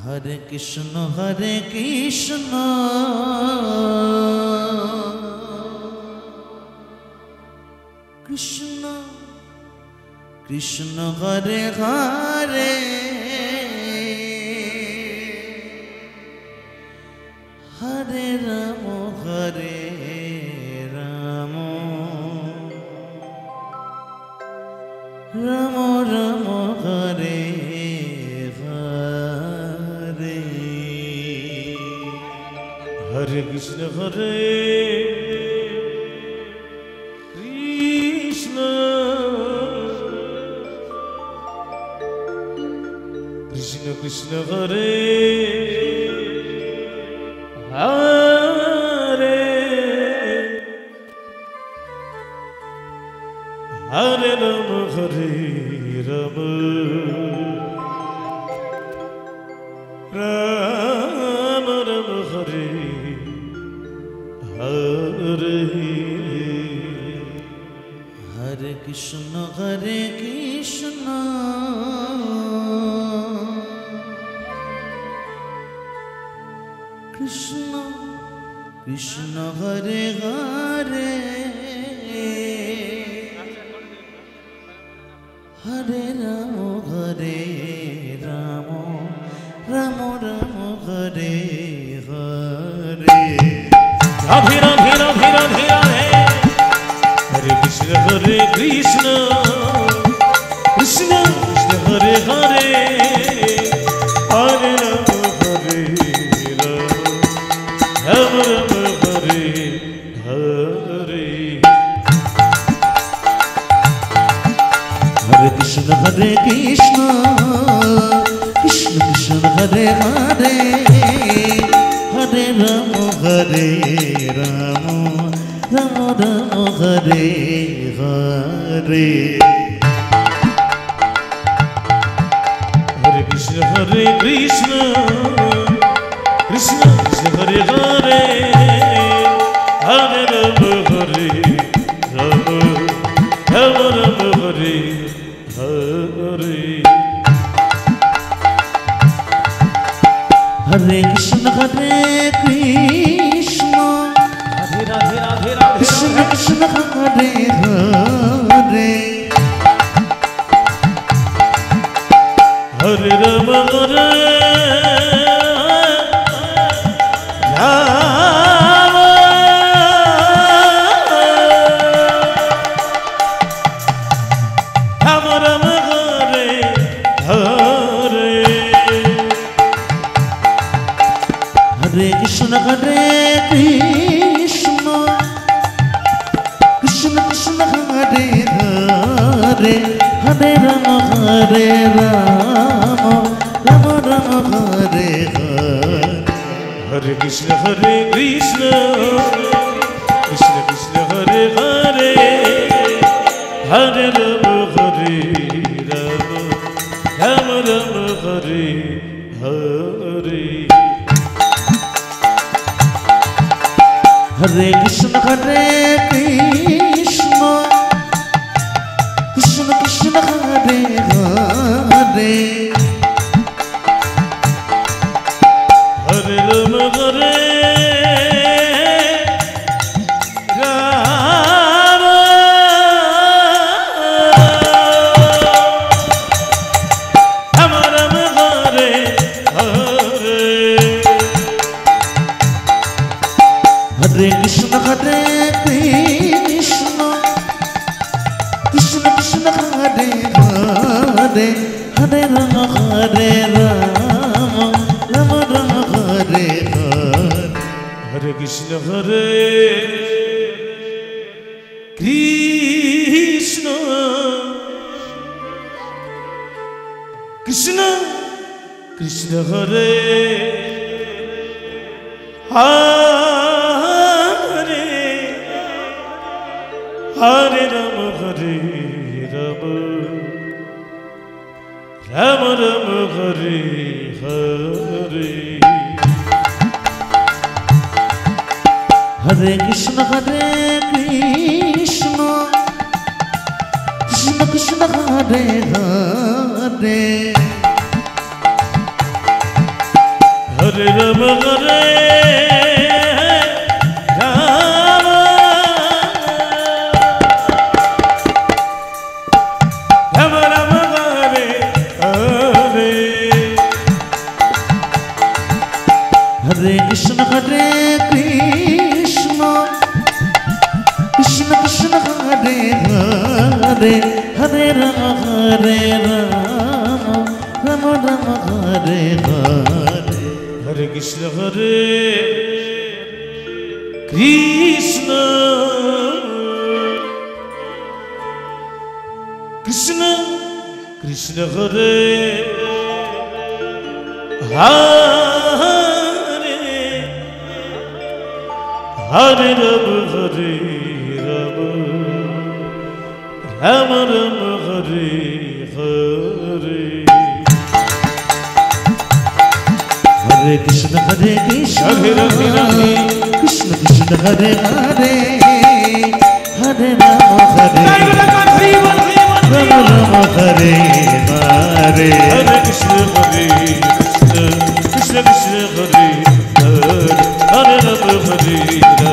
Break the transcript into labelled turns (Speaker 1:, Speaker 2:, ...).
Speaker 1: Hare Krishna Hare Krishna Krishna Krishna Hare Hare Hare Rama Hare Rama Rama Rama Hare Hare Hare Krishna Hare Krishna Krishna Krishna Hare Hare Hare Rama Hare Rama Rama Rama Hare Hare Hare Krishna Hare Krishna Krishna Krishna Hare Hare Hare Rama Hare Rama Rama Rama Hare Hare Radhe Radhe Radhe Radhe Radhe Hare Krishna Hare Krishna Krishna Krishna Hare Hare Hare Rama Hare Rama Rama Hare Hare Hare Krishna Hare Krishna Krishna Krishna Hare Hare Hare Rama Hare Rama Rama Rama Hare Hare Hare Krishna Hare Krishna Krishna Krishna Hare Hare Hare Rama Hare Rama Rama Rama Hare Hare Hare Krishna Hare Krishna Radhe Radhe Radhe Radhe Krishna Krishna Hare Hare Hare Rama Hare Rama Rama Rama Hare Hare Hare Krishna Hare Krishna Krishna Krishna Hare Hare Hare Rama Hare Rama Rama Rama Hare Hare Hare Krishna Hare Krishna Krishna Krishna Hare Hare Hare Rama Hare Rama Rama Rama Hare Hare Hare Krishna Hare Krishna Krishna Krishna Hare Hare Hare Rama Hare Rama Rama Rama Hare Hare Hare Krishna Hare Krishna Krishna Krishna Hare Hare Hare Rama Hare Rama Rama Rama Hare Hare Hare Krishna Hare Krishna Krishna Krishna Hare Hare Hare Rama Hare Rama Rama Rama Hare Hare Hare Krishna Hare Krishna Krishna Krishna Hare Hare Hare Rama Hare Hare Krishna Hare Krishna Krishna Krishna Hare Hare Hare Rama Rama Rama Hare Hare Hare Krishna Hare Krishna Krishna Krishna Hare Hare Rama Hare Rama Rama Rama Hare Hare Hare Krishna Hare Krishna Krishna Krishna Hare Hare Hare Rama Hare Rama Rama Hare Hare Hare Krishna Hare Krishna Krishna Krishna Hare Hare Hare Rama Hare